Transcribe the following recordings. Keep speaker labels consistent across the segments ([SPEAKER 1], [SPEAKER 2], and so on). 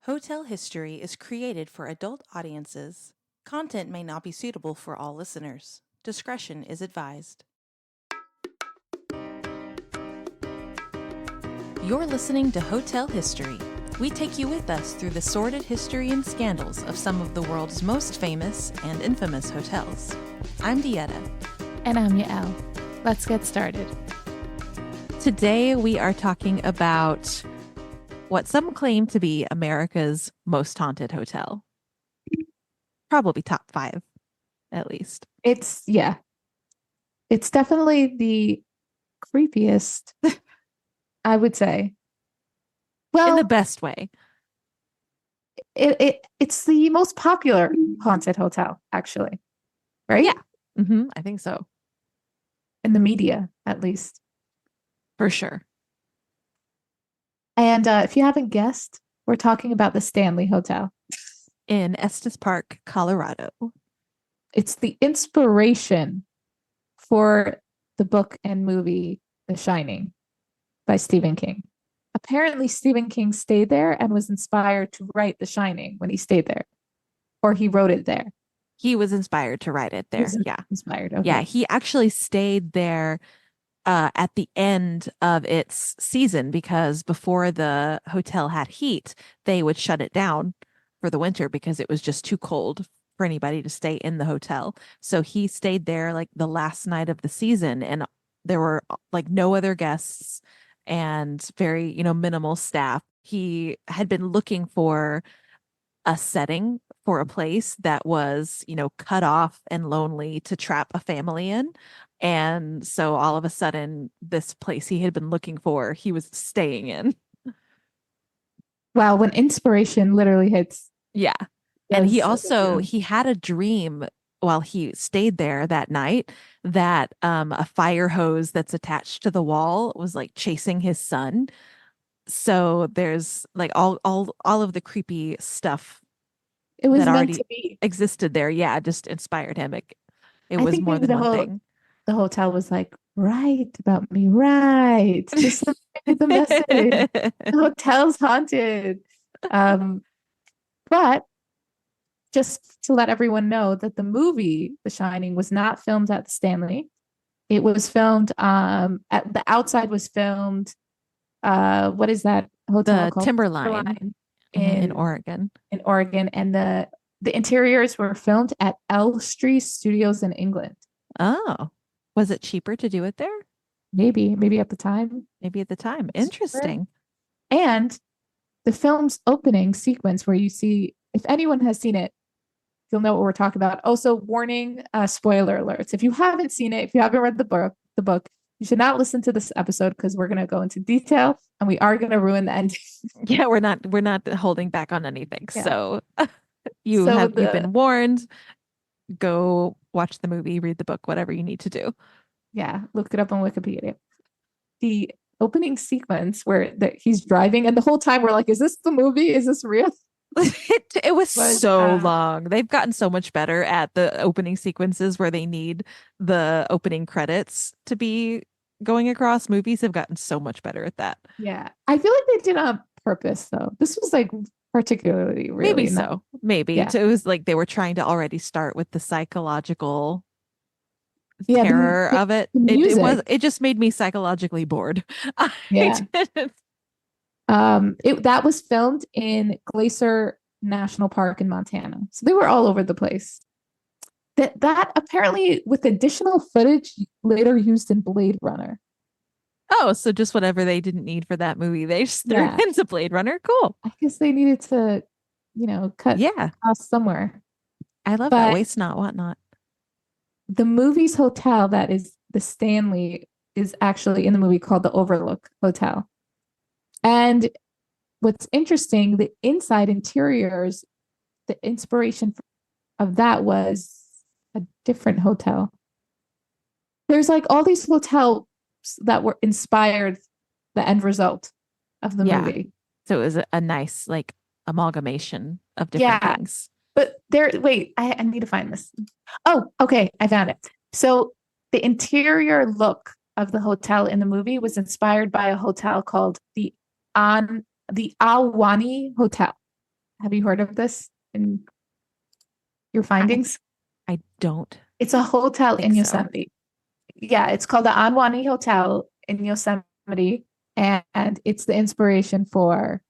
[SPEAKER 1] Hotel history is created for adult audiences. Content may not be suitable for all listeners. Discretion is advised. You're listening to Hotel History. We take you with us through the sordid history and scandals of some of the world's most famous and infamous hotels. I'm Dieta.
[SPEAKER 2] And I'm Yael. Let's get started.
[SPEAKER 1] Today we are talking about what some claim to be America's most haunted hotel. Probably top 5, at least.
[SPEAKER 2] It's definitely the creepiest, I would say. Well,
[SPEAKER 1] in the best way.
[SPEAKER 2] It's the most popular haunted hotel, actually. Right?
[SPEAKER 1] Yeah. I think so.
[SPEAKER 2] In the media, at least.
[SPEAKER 1] For sure.
[SPEAKER 2] And if you haven't guessed, we're talking about the Stanley Hotel.
[SPEAKER 1] In Estes Park, Colorado.
[SPEAKER 2] It's the inspiration for the book and movie The Shining by Stephen King. Apparently, Stephen King stayed there and was inspired to write The Shining when he stayed there. Or he wrote it there.
[SPEAKER 1] He was inspired to write it there. Yeah.
[SPEAKER 2] Inspired. Okay.
[SPEAKER 1] Yeah, he actually stayed there at the end of its season because before the hotel had heat, they would shut it down for the winter because it was just too cold for anybody to stay in the hotel. So he stayed there like the last night of the season, and there were like no other guests and very, minimal staff. He had been looking for a setting for a place that was, cut off and lonely to trap a family in. And so all of a sudden, this place he had been looking for, he was staying in.
[SPEAKER 2] Wow, when inspiration literally hits.
[SPEAKER 1] Yeah. And he had a dream while he stayed there that night that a fire hose that's attached to the wall was like chasing his son. So there's like all of the creepy stuff
[SPEAKER 2] it was
[SPEAKER 1] that
[SPEAKER 2] meant
[SPEAKER 1] already
[SPEAKER 2] to be.
[SPEAKER 1] existed there. Yeah, just inspired him. It
[SPEAKER 2] I
[SPEAKER 1] was
[SPEAKER 2] think
[SPEAKER 1] more
[SPEAKER 2] maybe
[SPEAKER 1] than one thing.
[SPEAKER 2] The hotel was like, write about me, right? Just the message. The hotel's haunted. But just to let everyone know that the movie The Shining was not filmed at the Stanley. It was filmed at the outside was filmed. What is that hotel
[SPEAKER 1] The
[SPEAKER 2] called?
[SPEAKER 1] Timberline in Oregon.
[SPEAKER 2] In Oregon, and the interiors were filmed at Elstree Studios in England.
[SPEAKER 1] Oh, was it cheaper to do it there?
[SPEAKER 2] Maybe at the time.
[SPEAKER 1] Maybe at the time. Interesting.
[SPEAKER 2] And the film's opening sequence where you see, if anyone has seen it, you'll know what we're talking about. Also, warning, spoiler alerts. If you haven't seen it, if you haven't read the book, you should not listen to this episode because we're going to go into detail and we are going to ruin the ending.
[SPEAKER 1] Yeah, we're not holding back on anything. Yeah. So you've been warned. Go watch the movie, read the book, whatever you need to do.
[SPEAKER 2] Yeah, look it up on Wikipedia. The opening sequence where he's driving, and the whole time we're like, is this the movie? Is this real?
[SPEAKER 1] It was so long. They've gotten so much better at the opening sequences where they need the opening credits to be going across. Movies have gotten so much better at that.
[SPEAKER 2] Yeah. I feel like they did on purpose, though. This was like particularly really.
[SPEAKER 1] Maybe so. Maybe. Yeah. It was like they were trying to already start with the psychological terror of it. It just made me psychologically bored.
[SPEAKER 2] Yeah. That was filmed in Glacier National Park in Montana. So they were all over the place. That apparently with additional footage later used in Blade Runner.
[SPEAKER 1] Oh, so just whatever they didn't need for that movie, they just threw into Blade Runner. Cool.
[SPEAKER 2] I guess they needed to, cut costs somewhere.
[SPEAKER 1] I love that. Waste not, want not.
[SPEAKER 2] The movie's hotel that is the Stanley is actually in the movie called the Overlook Hotel. And what's interesting, the inside interiors, the inspiration of that was a different hotel. There's like all these hotels that were inspired the end result of the movie.
[SPEAKER 1] So it was a nice like amalgamation of different things.
[SPEAKER 2] But I need to find this. Oh, okay, I found it. So the interior look of the hotel in the movie was inspired by a hotel called the Ahwahnee Hotel. Have you heard of this in your
[SPEAKER 1] I,
[SPEAKER 2] findings?
[SPEAKER 1] I don't
[SPEAKER 2] It's a hotel
[SPEAKER 1] think
[SPEAKER 2] in
[SPEAKER 1] so.
[SPEAKER 2] Yosemite. Yeah, it's called the Anwani Hotel in Yosemite, and it's the inspiration for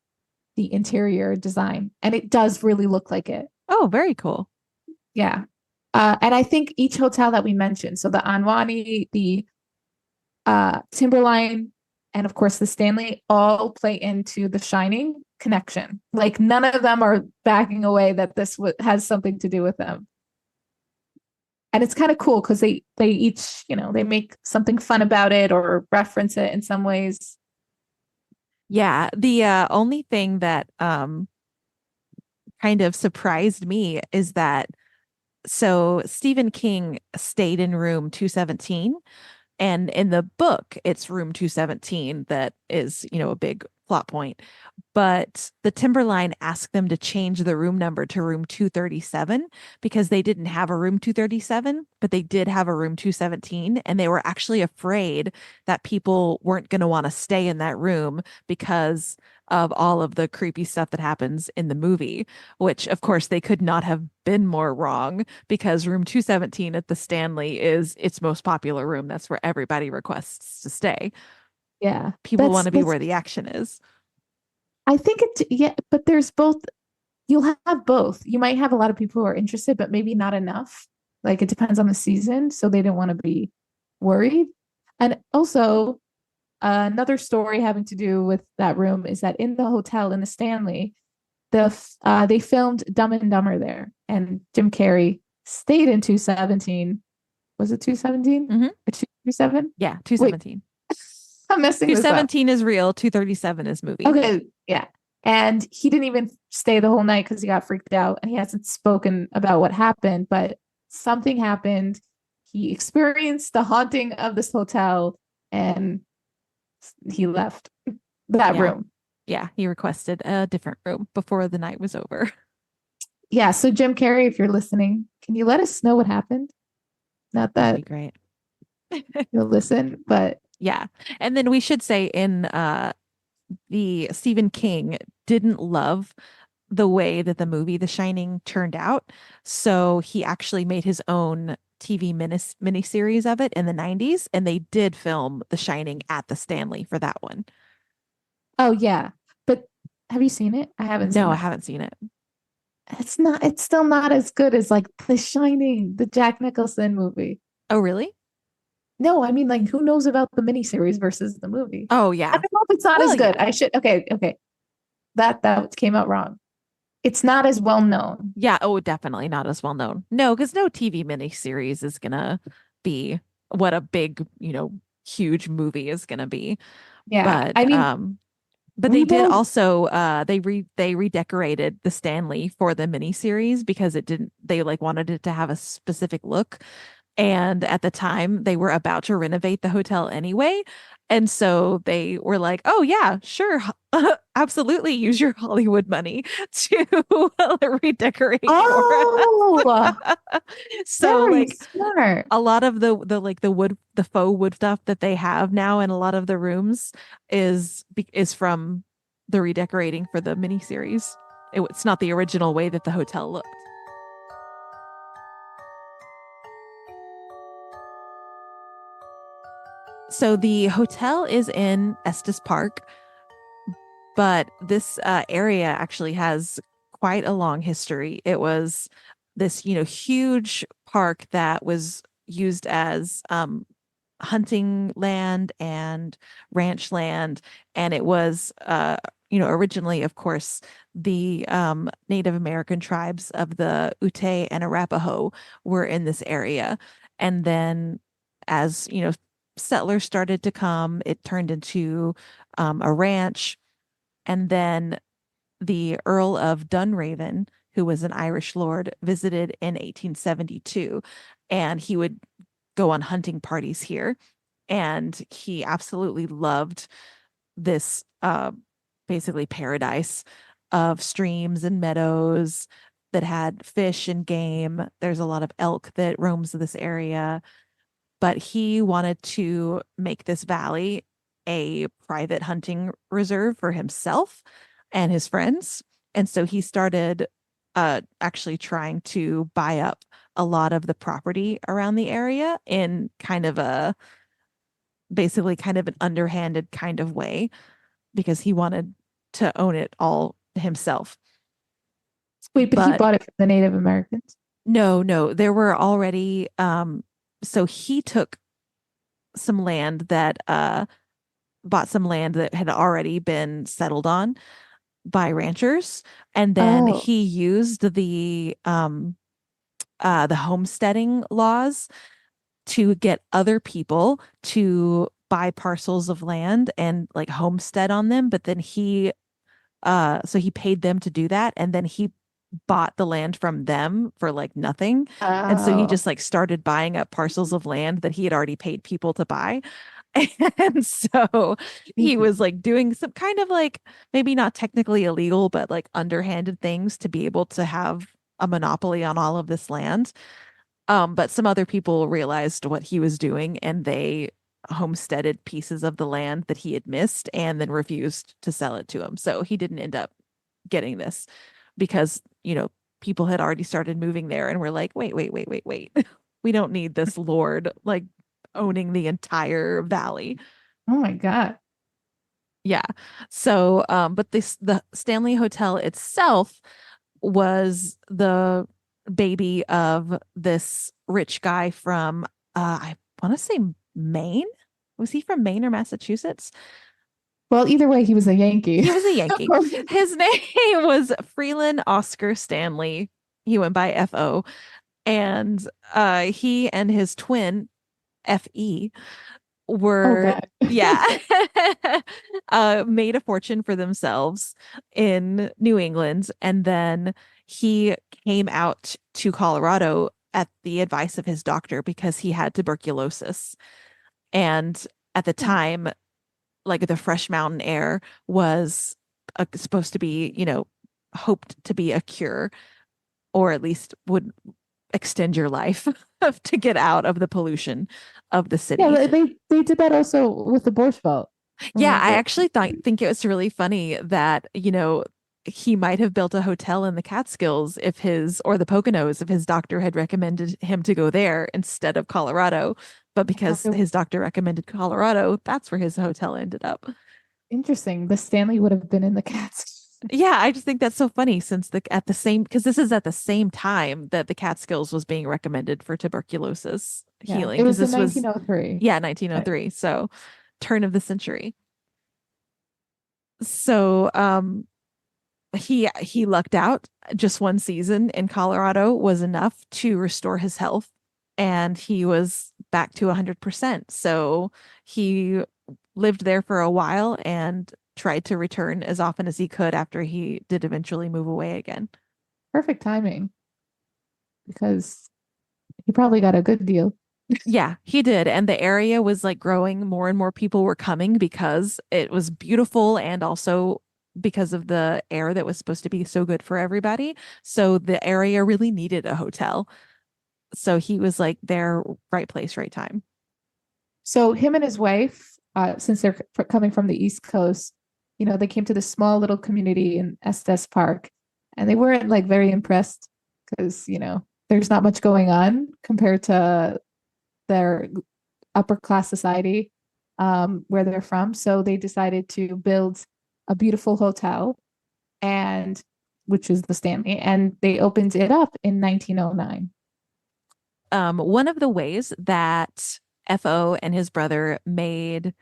[SPEAKER 2] the interior design, and it does really look like it.
[SPEAKER 1] Oh, very cool.
[SPEAKER 2] Yeah. And I think each hotel that we mentioned, so the Anwani, the Timberline, and of course the Stanley, all play into the Shining connection. Like none of them are backing away that this has something to do with them. And it's kind of cool because they each, they make something fun about it or reference it in some ways.
[SPEAKER 1] Yeah, the only thing that kind of surprised me is that so Stephen King stayed in room 217. And in the book, it's room 217 that is, a big plot point. But the Timberline asked them to change the room number to room 237 because they didn't have a room 237, but they did have a room 217. And they were actually afraid that people weren't going to want to stay in that room because of all of the creepy stuff that happens in the movie, which of course they could not have been more wrong because room 217 at the Stanley is its most popular room. That's where everybody requests to stay.
[SPEAKER 2] Yeah.
[SPEAKER 1] People want
[SPEAKER 2] That's
[SPEAKER 1] to be
[SPEAKER 2] that's
[SPEAKER 1] where the action is.
[SPEAKER 2] I think yeah, but there's both. You'll have both. You might have a lot of people who are interested, but maybe not enough. Like it depends on the season, so they don't want to be worried. And also, another story having to do with that room is that in the hotel in the Stanley, they filmed Dumb and Dumber there, and Jim Carrey stayed in 217. Was it 217
[SPEAKER 1] Hmm.
[SPEAKER 2] or 237?
[SPEAKER 1] Yeah,
[SPEAKER 2] Wait,
[SPEAKER 1] 217.
[SPEAKER 2] I'm messing this up.
[SPEAKER 1] 217 is real, 237 is movie.
[SPEAKER 2] Okay, yeah. And he didn't even stay the whole night because he got freaked out and he hasn't spoken about what happened, but something happened. He experienced the haunting of this hotel and he left that
[SPEAKER 1] Yeah.
[SPEAKER 2] room.
[SPEAKER 1] Yeah, he requested a different room before the night was over.
[SPEAKER 2] Yeah, so Jim Carrey, if you're listening, can you let us know what happened? Not
[SPEAKER 1] That'd be
[SPEAKER 2] that
[SPEAKER 1] great.
[SPEAKER 2] you'll listen, but
[SPEAKER 1] Yeah. And then we should say in the Stephen King didn't love the way that the movie The Shining turned out. So he actually made his own TV miniseries of it in the 90s, and they did film The Shining at the Stanley for that one.
[SPEAKER 2] oh yeah. But have you seen it? I haven't
[SPEAKER 1] No,
[SPEAKER 2] seen
[SPEAKER 1] I
[SPEAKER 2] it.
[SPEAKER 1] haven't seen it.
[SPEAKER 2] It's still not as good as like The Shining, the Jack Nicholson movie.
[SPEAKER 1] Oh, really?
[SPEAKER 2] No, I mean, like, who knows about the miniseries versus the movie?
[SPEAKER 1] Oh,
[SPEAKER 2] I
[SPEAKER 1] yeah.
[SPEAKER 2] don't know if it's not
[SPEAKER 1] Well,
[SPEAKER 2] as good.
[SPEAKER 1] yeah.
[SPEAKER 2] I should, okay, okay. That came out wrong. It's not as well known.
[SPEAKER 1] Yeah. Oh, definitely not as well known. No, because no TV miniseries is gonna be what a big, huge movie is gonna be.
[SPEAKER 2] Yeah.
[SPEAKER 1] But
[SPEAKER 2] I mean,
[SPEAKER 1] they
[SPEAKER 2] we
[SPEAKER 1] did
[SPEAKER 2] both,
[SPEAKER 1] also they redecorated the Stanley for the miniseries because it didn't they like wanted it to have a specific look. And at the time, they were about to renovate the hotel anyway. And so they were like, oh, yeah, sure. Absolutely use your Hollywood money to redecorate for us.
[SPEAKER 2] oh,
[SPEAKER 1] So,
[SPEAKER 2] very
[SPEAKER 1] like,
[SPEAKER 2] smart.
[SPEAKER 1] a lot of the faux wood stuff that they have now in a lot of the rooms is from the redecorating for the miniseries. It's not the original way that the hotel looked. So the hotel is in Estes Park, but this area actually has quite a long history. It was this, huge park that was used as hunting land and ranch land, and it was, originally, of course, the Native American tribes of the Ute and Arapaho were in this area, and then as settlers started to come, it turned into a ranch. And then the Earl of Dunraven, who was an Irish lord, visited in 1872, and he would go on hunting parties here. And he absolutely loved this basically paradise of streams and meadows that had fish and game. There's a lot of elk that roams this area, but he wanted to make this valley a private hunting reserve for himself and his friends. And so he started actually trying to buy up a lot of the property around the area in kind of a basically kind of an underhanded kind of way because he wanted to own it all himself.
[SPEAKER 2] Wait, but he
[SPEAKER 1] But
[SPEAKER 2] bought it from the Native Americans.
[SPEAKER 1] no, no, there were already so he took some land that bought some land that had already been settled on by ranchers, and then
[SPEAKER 2] Oh,
[SPEAKER 1] he used the homesteading laws to get other people to buy parcels of land and like homestead on them, but then so he paid them to do that, and then he bought the land from them for like nothing. And so he
[SPEAKER 2] oh,
[SPEAKER 1] just like started buying up parcels of land that he had already paid people to buy. And so he
[SPEAKER 2] easy.
[SPEAKER 1] was like doing some kind of like maybe not technically illegal, but like underhanded things to be able to have a monopoly on all of this land. But some other people realized what he was doing and they homesteaded pieces of the land that he had missed and then refused to sell it to him. So he didn't end up getting this because, people had already started moving there and were like, wait, wait, wait, wait, wait. We don't need this lord like owning the entire valley.
[SPEAKER 2] Oh my God.
[SPEAKER 1] Yeah. So, but the Stanley Hotel itself was the baby of this rich guy from I want to say Maine. Was he from Maine or Massachusetts?
[SPEAKER 2] Well, either way, he was a Yankee.
[SPEAKER 1] He was a Yankee. His name was Freeland Oscar Stanley. He went by FO. And he and his twin FE
[SPEAKER 2] Oh
[SPEAKER 1] were,
[SPEAKER 2] God.
[SPEAKER 1] yeah, made a fortune for themselves in New England. And then he came out to Colorado at the advice of his doctor because he had tuberculosis. And at the time, like the fresh mountain air was supposed to be, hoped to be a cure, or at least would extend your life to get out of the pollution of the
[SPEAKER 2] Yeah,
[SPEAKER 1] city.
[SPEAKER 2] they did that also with the Borscht Belt.
[SPEAKER 1] Yeah, I
[SPEAKER 2] Remember?
[SPEAKER 1] actually think it was really funny that, he might have built a hotel in the Catskills if his or the Poconos if his doctor had recommended him to go there instead of Colorado. But because
[SPEAKER 2] After
[SPEAKER 1] his doctor recommended Colorado, that's where his hotel ended up.
[SPEAKER 2] interesting, the Stanley would have been in the cast.
[SPEAKER 1] Yeah, I just think that's so funny since because this is at the same time that the Catskills was being recommended for tuberculosis
[SPEAKER 2] Yeah,
[SPEAKER 1] healing
[SPEAKER 2] it
[SPEAKER 1] because
[SPEAKER 2] was in
[SPEAKER 1] this was
[SPEAKER 2] 1903.
[SPEAKER 1] yeah,
[SPEAKER 2] Right.
[SPEAKER 1] 1903. So turn of the century. So he lucked out. Just one season in Colorado was enough to restore his health and he was back to 100%. So he lived there for a while and tried to return as often as he could after he did eventually move away again.
[SPEAKER 2] Perfect timing because he probably got a good deal.
[SPEAKER 1] Yeah, he did. And the area was like growing. More and more people were coming because it was beautiful and also because of the air that was supposed to be so good for everybody. So the area really needed a hotel. So he was like their right place, right time.
[SPEAKER 2] So him and his wife, since they're coming from the East Coast, they came to this small little community in Estes Park, and they weren't like very impressed because there's not much going on compared to their upper class society where they're from. So they decided to build a beautiful hotel, and which was the Stanley, and they opened it up in 1909.
[SPEAKER 1] One of the ways that FO and his brother made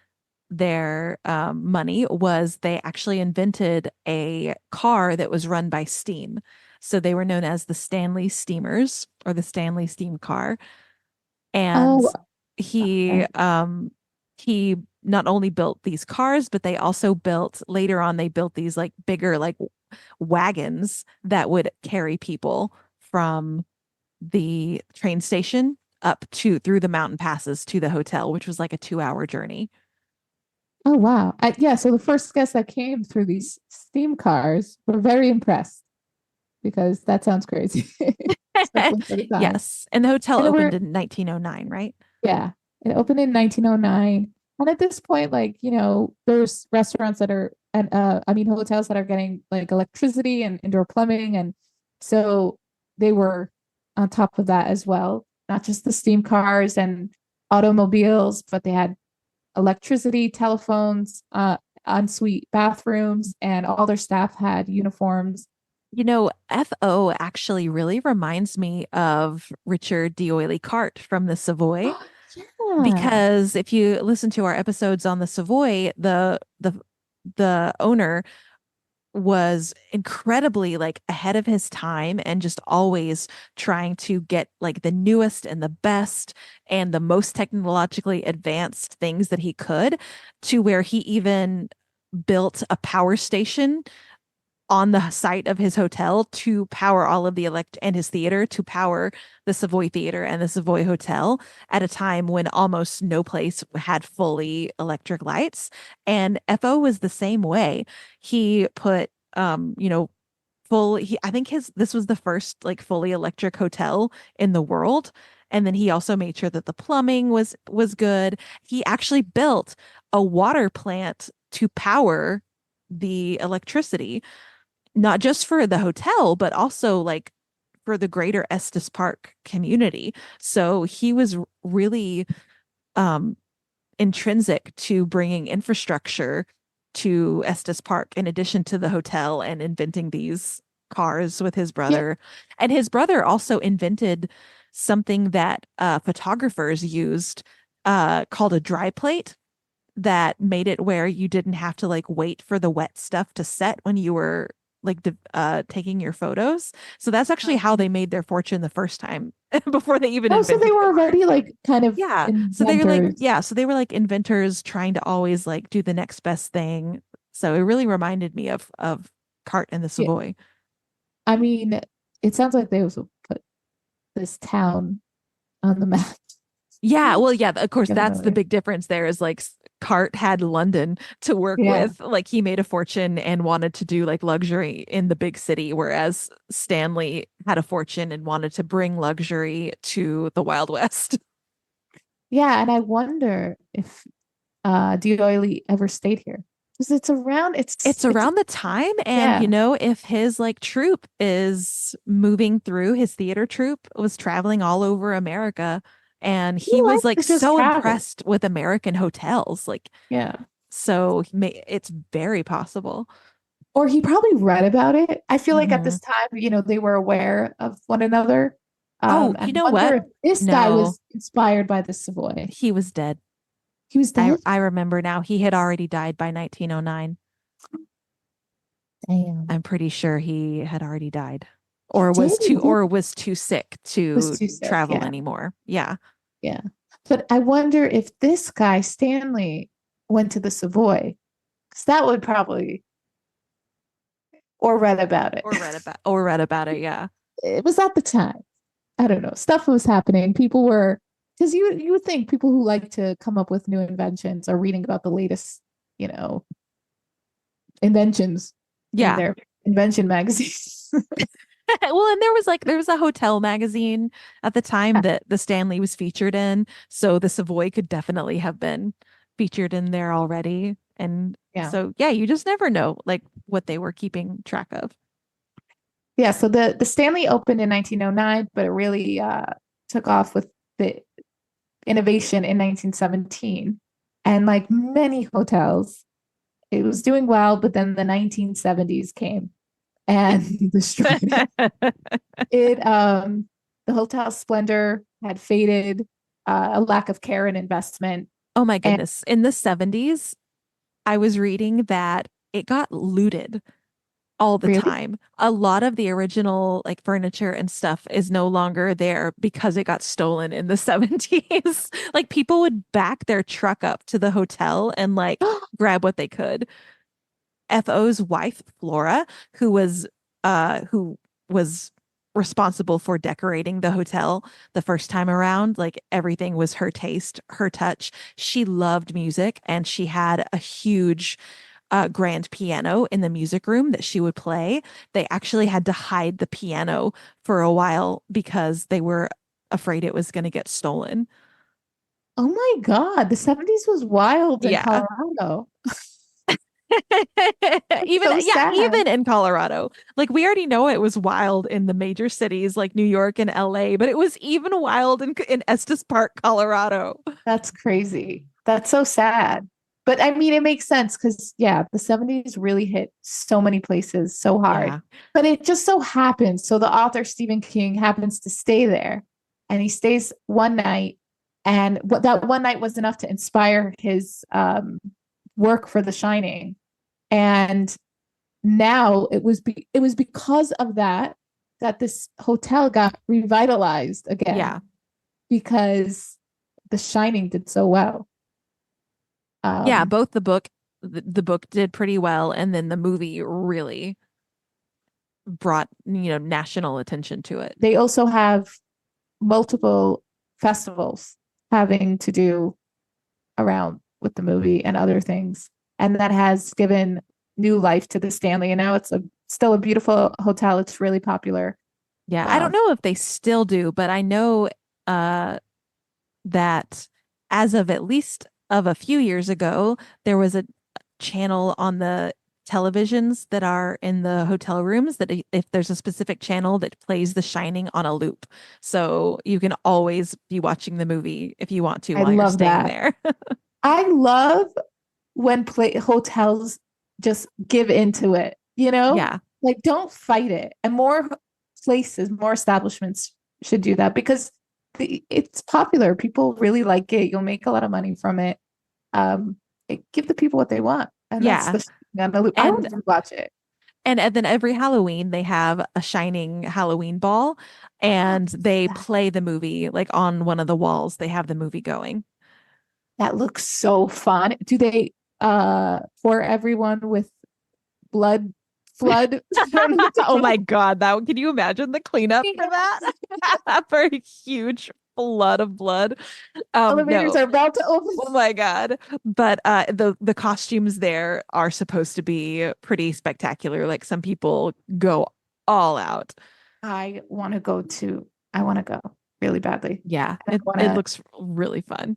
[SPEAKER 1] their money was they actually invented a car that was run by steam. So they were known as the Stanley Steamers or the Stanley Steam Car. And
[SPEAKER 2] Oh,
[SPEAKER 1] he
[SPEAKER 2] okay.
[SPEAKER 1] he not only built these cars, but they also built later on they built these like bigger like wagons that would carry people from the train station up to through the mountain passes to the hotel, which was like a 2-hour journey.
[SPEAKER 2] Oh, wow. Yeah, so the first guests that came through these steam cars were very impressed because that sounds crazy, especially for the time.
[SPEAKER 1] Yes. And the hotel
[SPEAKER 2] And there
[SPEAKER 1] opened
[SPEAKER 2] were,
[SPEAKER 1] in 1909, right?
[SPEAKER 2] yeah, it opened in 1909. And at this point, like, there's restaurants that are and I mean hotels that are getting like electricity and indoor plumbing, and so they were on top of that as well. Not just the steam cars and automobiles, but they had electricity, telephones, ensuite bathrooms, and all their staff had uniforms.
[SPEAKER 1] FO actually really reminds me of Richard D'Oyly Carte from the Savoy,
[SPEAKER 2] Yeah.
[SPEAKER 1] because if you listen to our episodes on the Savoy, the owner was incredibly like ahead of his time and just always trying to get like the newest and the best and the most technologically advanced things that he could, to where he even built a power station on the site of his hotel to power all of the and his theater to power the Savoy Theater and the Savoy Hotel at a time when almost no place had fully electric lights. And FO was the same way. He put I think his this was the first like fully electric hotel in the world. And then he also made sure that the plumbing was good. He actually built a water plant to power the electricity, not just for the hotel, but also like for the greater Estes Park community. So he was really um, intrinsic to bringing infrastructure to Estes Park in addition to the hotel and inventing these cars with his
[SPEAKER 2] Yeah.
[SPEAKER 1] brother. And his brother also invented something that photographers used called a dry plate, that made it where you didn't have to like wait for the wet stuff to set when you were like taking your photos. So that's actually how they made their fortune the first time before they even
[SPEAKER 2] Oh, so they
[SPEAKER 1] invented
[SPEAKER 2] were
[SPEAKER 1] cars.
[SPEAKER 2] already like kind of
[SPEAKER 1] Yeah. So they were like,
[SPEAKER 2] inventors.
[SPEAKER 1] yeah, so they were like inventors trying to always like do the next best thing. So it really reminded me of Cart and the
[SPEAKER 2] Yeah.
[SPEAKER 1] Savoy.
[SPEAKER 2] I mean, it sounds like they also put this town on the map.
[SPEAKER 1] Yeah, well, yeah, of course, that's the
[SPEAKER 2] Definitely.
[SPEAKER 1] big difference there is like Cart had London to work
[SPEAKER 2] Yeah.
[SPEAKER 1] with. Like he made a fortune and wanted to do like luxury in the big city, whereas Stanley had a fortune and wanted to bring luxury to the Wild West.
[SPEAKER 2] Yeah, and I wonder if D'Oyly ever stayed here. Because it's around
[SPEAKER 1] It's
[SPEAKER 2] it's
[SPEAKER 1] around the time, and
[SPEAKER 2] yeah.
[SPEAKER 1] if his like troupe is moving through, his theater troupe was traveling all over America, and
[SPEAKER 2] He
[SPEAKER 1] he was
[SPEAKER 2] likes
[SPEAKER 1] like
[SPEAKER 2] to just
[SPEAKER 1] so
[SPEAKER 2] travel.
[SPEAKER 1] impressed with American hotels, like
[SPEAKER 2] Yeah.
[SPEAKER 1] so it's very possible.
[SPEAKER 2] Or he probably read about it. I feel like at
[SPEAKER 1] Hmm.
[SPEAKER 2] this time, they were aware of one another.
[SPEAKER 1] Oh, you
[SPEAKER 2] And
[SPEAKER 1] know
[SPEAKER 2] wonder
[SPEAKER 1] what?
[SPEAKER 2] if this guy
[SPEAKER 1] No,
[SPEAKER 2] was inspired by the Savoy.
[SPEAKER 1] he was dead.
[SPEAKER 2] He was
[SPEAKER 1] I
[SPEAKER 2] dead?
[SPEAKER 1] I remember now. He had already died by 1909.
[SPEAKER 2] Damn.
[SPEAKER 1] I'm pretty sure he had already died,
[SPEAKER 2] He did. He did.
[SPEAKER 1] or was too sick
[SPEAKER 2] Was
[SPEAKER 1] to
[SPEAKER 2] too sick.
[SPEAKER 1] travel
[SPEAKER 2] Yeah.
[SPEAKER 1] anymore. Yeah.
[SPEAKER 2] Yeah. But I wonder if this guy, Stanley, went to the Savoy, because that would probably, or read about it.
[SPEAKER 1] Or read about it. Yeah.
[SPEAKER 2] It was at the time. I don't know. Stuff was happening. People were, because you would think people who like to come up with new inventions are reading about the latest, you know, inventions in
[SPEAKER 1] Yeah.
[SPEAKER 2] their invention magazines.
[SPEAKER 1] Well, and there was a hotel magazine at the time that the Stanley was featured in, so the Savoy could definitely have been featured in there already. And
[SPEAKER 2] Yeah.
[SPEAKER 1] so yeah, you just never know like what they were keeping track of.
[SPEAKER 2] Yeah. So the Stanley opened in 1909, but it really took off with the innovation in 1917. And like many hotels, it was doing well, but then the 1970s came and destroyed it. The hotel splendor had faded, a lack of care and investment.
[SPEAKER 1] Oh my
[SPEAKER 2] And
[SPEAKER 1] goodness. In the 70s, I was reading that it got looted all the
[SPEAKER 2] really,
[SPEAKER 1] time. A lot of the original like furniture and stuff is no longer there because it got stolen in the 70s. Like people would back their truck up to the hotel and like grab what they could. FO's wife, Flora, who was responsible for decorating the hotel the first time around, like everything was her taste, her touch. She loved music and she had a huge grand piano in the music room that she would play. They actually had to hide the piano for a while because they were afraid it was going to get stolen.
[SPEAKER 2] oh my God, the 70s was wild in
[SPEAKER 1] Yeah.
[SPEAKER 2] Colorado. It's
[SPEAKER 1] Even
[SPEAKER 2] so
[SPEAKER 1] yeah,
[SPEAKER 2] sad.
[SPEAKER 1] even in Colorado. Like we already know it was wild in the major cities like New York and LA, but it was even wild in Estes Park, Colorado.
[SPEAKER 2] That's crazy. That's so sad. But I mean, it makes sense because, yeah, the 70s really hit so many places so hard.
[SPEAKER 1] Yeah.
[SPEAKER 2] But it just so happens. So the author, Stephen King, happens to stay there and he stays one night. And what that one night was enough to inspire his work for The Shining. And now it was because of that that this hotel got revitalized again
[SPEAKER 1] Yeah.
[SPEAKER 2] because The Shining did so well.
[SPEAKER 1] Yeah,
[SPEAKER 2] Um,
[SPEAKER 1] both the book did pretty well and then the movie really brought, national attention to it.
[SPEAKER 2] they also have multiple festivals having to do around with the movie and other things. And that has given new life to the Stanley. And now it's still a beautiful hotel. It's really popular.
[SPEAKER 1] Yeah, I don't
[SPEAKER 2] Um,
[SPEAKER 1] know if they still do, but I know uh that as of at least of a few years ago, there was a channel on the televisions that are in the hotel rooms that if there's a specific channel that plays The Shining on a loop. So you can always be watching the movie if you want to
[SPEAKER 2] I
[SPEAKER 1] while you're
[SPEAKER 2] love
[SPEAKER 1] staying
[SPEAKER 2] that.
[SPEAKER 1] there.
[SPEAKER 2] I love when hotels just give into it,
[SPEAKER 1] Yeah.
[SPEAKER 2] like don't fight it. And more places, more establishments should do that because it's popular. People really like it. You'll make a lot of money from it. Um, give the people what they want, and that's
[SPEAKER 1] Yeah.
[SPEAKER 2] the on the loop. I
[SPEAKER 1] And
[SPEAKER 2] would watch it.
[SPEAKER 1] and then every Halloween they have a Shining Halloween ball and they play the movie like on one of the walls. They have the movie going.
[SPEAKER 2] That looks so fun. Do they for everyone with blood flood?
[SPEAKER 1] Oh my God, that can you imagine the cleanup for that? For a huge flood of blood.
[SPEAKER 2] Elevators
[SPEAKER 1] No.
[SPEAKER 2] are about to open.
[SPEAKER 1] Oh my God. But the costumes there are supposed to be pretty spectacular. Like some people go all out.
[SPEAKER 2] I want to go to. I want to go really badly.
[SPEAKER 1] Yeah,
[SPEAKER 2] I want
[SPEAKER 1] it
[SPEAKER 2] to.
[SPEAKER 1] looks really fun.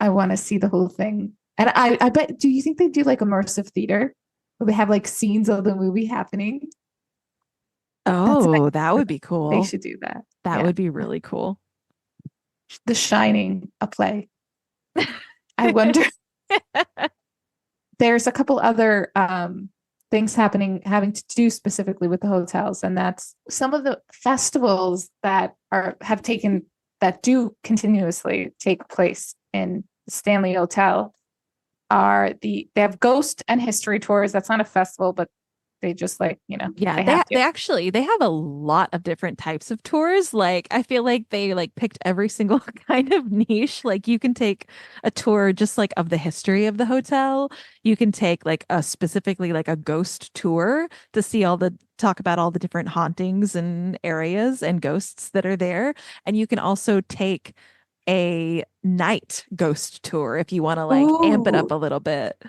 [SPEAKER 2] I want to see the whole thing. And I bet. Do you think they do like immersive theater where they have like scenes of the movie happening? That's
[SPEAKER 1] Oh, that would be
[SPEAKER 2] they
[SPEAKER 1] cool.
[SPEAKER 2] should do that.
[SPEAKER 1] That
[SPEAKER 2] Yeah,
[SPEAKER 1] would be really cool.
[SPEAKER 2] The Shining, a play. I wonder. There's a couple other things happening having to do specifically with the hotels, and that's some of the festivals that are have taken that do continuously take place in Stanley Hotel are they have ghost and history tours. That's not a festival, but they just like,
[SPEAKER 1] Yeah,
[SPEAKER 2] they have to.
[SPEAKER 1] they have a lot of different types of tours. Like I feel like they like picked every single kind of niche. Like you can take a tour just like of the history of the hotel. You can take like a specifically like a ghost tour to see all the talk about all the different hauntings and areas and ghosts that are there. And you can also take a night ghost tour if you want to like amp it up
[SPEAKER 2] Ooh,
[SPEAKER 1] a little bit.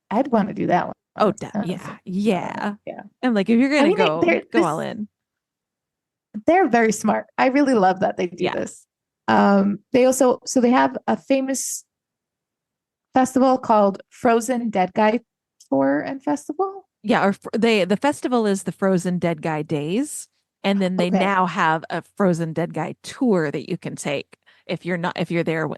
[SPEAKER 2] I'd want to do that one.
[SPEAKER 1] Oh,
[SPEAKER 2] That
[SPEAKER 1] yeah,
[SPEAKER 2] fun.
[SPEAKER 1] yeah.
[SPEAKER 2] Yeah.
[SPEAKER 1] And like if you're
[SPEAKER 2] I
[SPEAKER 1] gonna
[SPEAKER 2] mean,
[SPEAKER 1] go, go all in.
[SPEAKER 2] they're very smart. I really love that they do
[SPEAKER 1] Yeah.
[SPEAKER 2] this. They also so they have a famous festival called Frozen Dead Guy Tour and Festival.
[SPEAKER 1] Yeah, or the festival is the Frozen Dead Guy Days, and then they
[SPEAKER 2] Okay.
[SPEAKER 1] now have a Frozen Dead Guy tour that you can take if you're there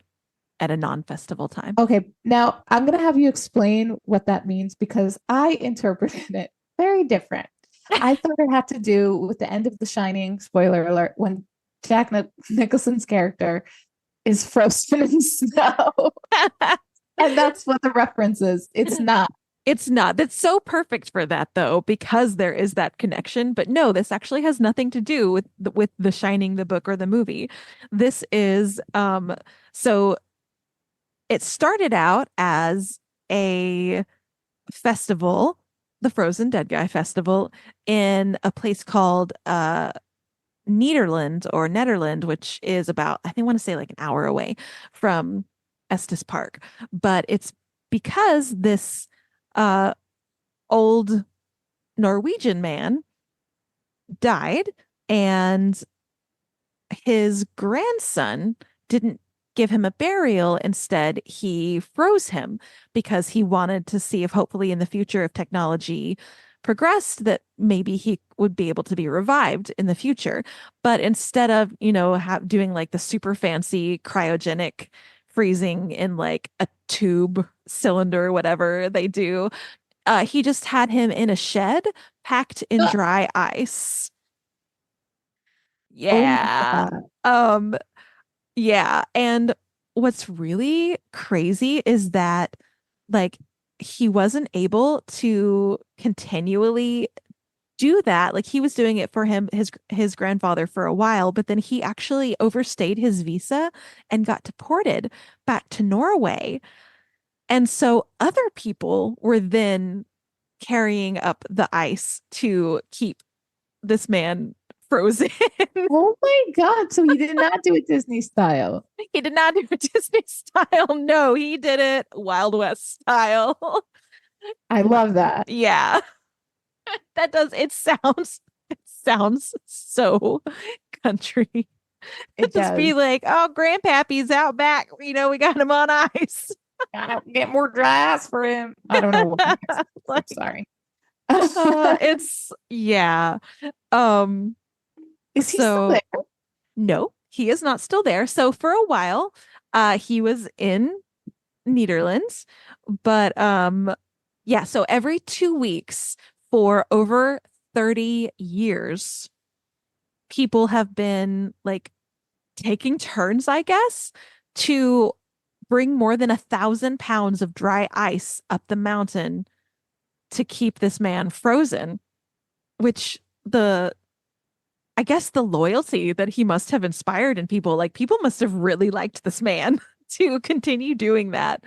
[SPEAKER 1] at a non-festival time.
[SPEAKER 2] Okay. Now I'm gonna have you explain what that means because I interpreted it very different. I thought it had to do with the end of The Shining, spoiler alert, when Nicholson's character is frozen in snow. And that's what the reference is. It's not.
[SPEAKER 1] It's not. That's so perfect for that though, because there is that connection. But no, this actually has nothing to do with The Shining, the book or the movie. This is so it started out as a festival, the Frozen Dead Guy Festival, in a place called Nederland, which is about, I think I want to say like an hour away from Estes Park. But it's because this uh old Norwegian man died and his grandson didn't give him a burial. Instead, he froze him because he wanted to see if hopefully in the future, if technology progressed, that maybe he would be able to be revived in the future. But instead of, doing like the super fancy cryogenic freezing in like a tube cylinder, whatever they do, he just had him in a shed packed in
[SPEAKER 2] Ah,
[SPEAKER 1] dry ice.
[SPEAKER 2] oh my
[SPEAKER 1] Yeah.
[SPEAKER 2] God.
[SPEAKER 1] Um, yeah. And what's really crazy is that like he wasn't able to continually do that. Like he was doing it for his grandfather for a while, but then he actually overstayed his visa and got deported back to Norway. And so other people were then carrying up the ice to keep this man frozen.
[SPEAKER 2] Oh my God. So he did not do it Disney style.
[SPEAKER 1] He did not do it Disney style. No, he did it Wild West style.
[SPEAKER 2] I love that.
[SPEAKER 1] Yeah, that does. It sounds so country.
[SPEAKER 2] It
[SPEAKER 1] Just be
[SPEAKER 2] does.
[SPEAKER 1] like, oh, Grandpappy's out back. We got him on ice.
[SPEAKER 2] Gotta get more dry ice for him. I don't know what my accent is. I'm
[SPEAKER 1] Like,
[SPEAKER 2] sorry.
[SPEAKER 1] it's yeah. Um,
[SPEAKER 2] Is he still
[SPEAKER 1] so
[SPEAKER 2] there?
[SPEAKER 1] no, he is not still there. So for a while, he was in Netherlands, but yeah, so every 2 weeks for over 30 years, people have been like taking turns, I guess, to bring more than 1,000 pounds of dry ice up the mountain to keep this man frozen, which I guess the loyalty that he must have inspired in people, like people must have really liked this man to continue doing that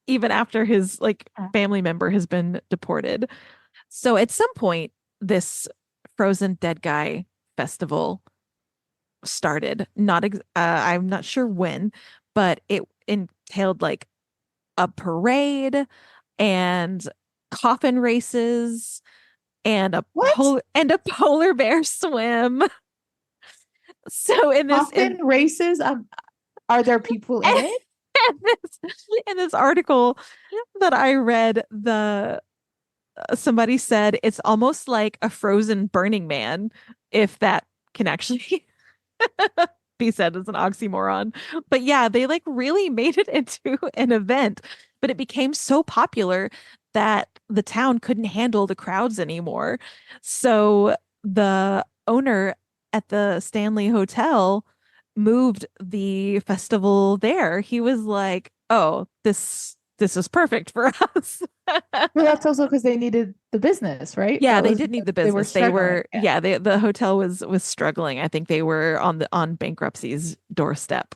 [SPEAKER 1] even after his like family member has been deported. So at some point, this frozen dead guy festival started. I'm not sure when, but it entailed like a parade and coffin races and
[SPEAKER 2] What?
[SPEAKER 1] a polar bear swim. So in this
[SPEAKER 2] Often races, are there people in it?
[SPEAKER 1] in this article that I read, the somebody said it's almost like a frozen Burning Man, if that can actually be said as an oxymoron. But yeah, they like really made it into an event, but it became so popular that the town couldn't handle the crowds anymore. So the owner at the Stanley Hotel moved the festival there. He was like, "Oh, this is perfect for us."
[SPEAKER 2] Well, that's also because they needed the business, right?
[SPEAKER 1] Yeah,
[SPEAKER 2] That
[SPEAKER 1] they
[SPEAKER 2] was
[SPEAKER 1] did need the
[SPEAKER 2] they were
[SPEAKER 1] business. They
[SPEAKER 2] struggling.
[SPEAKER 1] were,
[SPEAKER 2] Yeah.
[SPEAKER 1] yeah, the hotel was struggling. I think they were on bankruptcy's doorstep.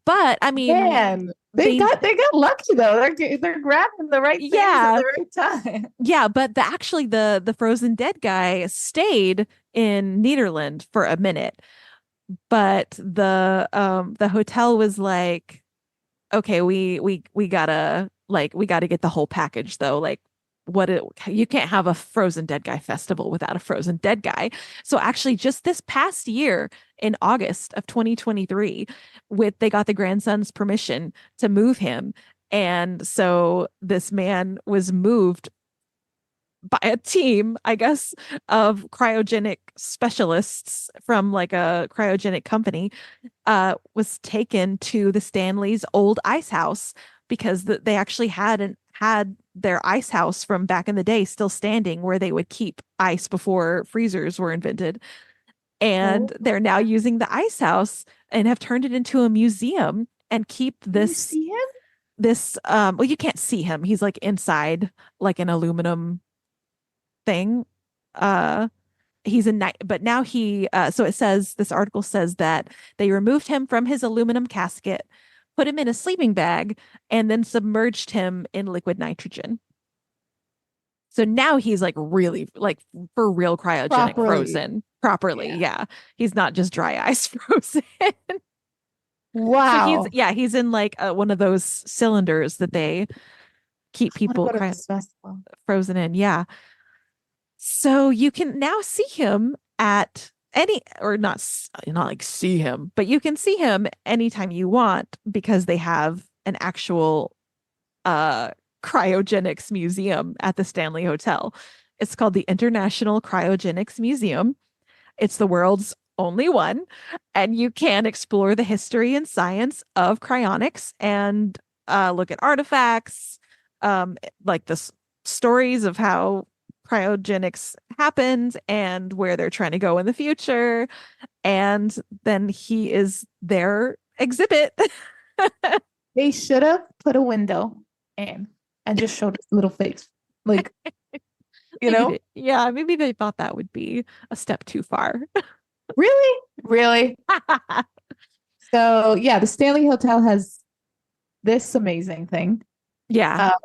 [SPEAKER 1] But I mean,
[SPEAKER 2] Man,
[SPEAKER 1] they
[SPEAKER 2] they got lucky though. They're grabbing the right things at
[SPEAKER 1] yeah,
[SPEAKER 2] the right time.
[SPEAKER 1] yeah, but the frozen dead guy stayed in Netherlands for a minute. But the hotel was like, okay, we gotta get the whole package though. Like you can't have a frozen dead guy festival without a frozen dead guy. So actually just this past year in August of 2023, they got the grandson's permission to move him. And so this man was moved by a team, I guess, of cryogenic specialists from like a cryogenic company, was taken to the Stanley's old ice house because they actually had their ice house from back in the day still standing where they would keep ice before freezers were invented. And
[SPEAKER 2] Oh,
[SPEAKER 1] they're now using the ice house and have turned it into a museum and keep
[SPEAKER 2] can you see him?
[SPEAKER 1] this well, you can't see him. He's like inside like an aluminum thing. Uh he's a night, but now so it says, this article says that they removed him from his aluminum casket, put him in a sleeping bag, and then submerged him in liquid nitrogen. So now he's like really like for real cryogenic
[SPEAKER 2] Properly.
[SPEAKER 1] frozen properly.
[SPEAKER 2] Yeah.
[SPEAKER 1] Yeah. He's not just dry ice frozen. So
[SPEAKER 2] Wow.
[SPEAKER 1] he's in like one of those cylinders that they keep
[SPEAKER 2] I want to
[SPEAKER 1] people
[SPEAKER 2] go to this festival.
[SPEAKER 1] frozen in. Yeah. So you can now see him at or not like see him, but you can see him anytime you want because they have an actual uh cryogenics museum at the Stanley Hotel. It's called the International Cryogenics Museum. It's the world's only one, and you can explore the history and science of cryonics and look at artifacts, like stories of how cryogenics happened and where they're trying to go in the future. And then he is their exhibit.
[SPEAKER 2] They should have put a window in and just showed his little face. Like, you know?
[SPEAKER 1] Yeah, maybe they thought that would be a step too far.
[SPEAKER 2] Really? Really? So yeah, the Stanley Hotel has this amazing thing.
[SPEAKER 1] Yeah.
[SPEAKER 2] Uh,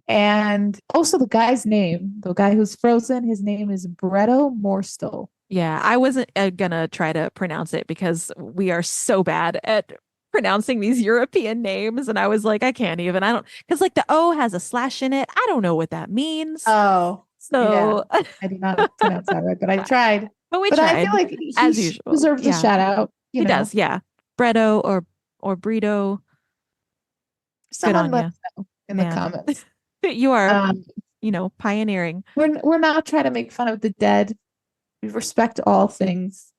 [SPEAKER 2] and also the guy's name, the guy who's frozen, his name is Bretto Morsto.
[SPEAKER 1] Yeah, I wasn't gonna try to pronounce it because we are so bad at pronouncing these European names. And I was like, I can't even. I don't, because like the O has a slash in it. I don't know what that means.
[SPEAKER 2] Oh, yeah.
[SPEAKER 1] So,
[SPEAKER 2] I did not pronounce that right, but I tried.
[SPEAKER 1] but we
[SPEAKER 2] But I feel
[SPEAKER 1] tried
[SPEAKER 2] like
[SPEAKER 1] as usual.
[SPEAKER 2] deserves a
[SPEAKER 1] Yeah,
[SPEAKER 2] shout out,
[SPEAKER 1] he does. Yeah. Bretto or Brito. Good
[SPEAKER 2] Someone
[SPEAKER 1] on
[SPEAKER 2] let
[SPEAKER 1] you,
[SPEAKER 2] us know in the
[SPEAKER 1] man.
[SPEAKER 2] comments.
[SPEAKER 1] You are,
[SPEAKER 2] Um,
[SPEAKER 1] pioneering.
[SPEAKER 2] we're not trying to make fun of the dead. We respect all things.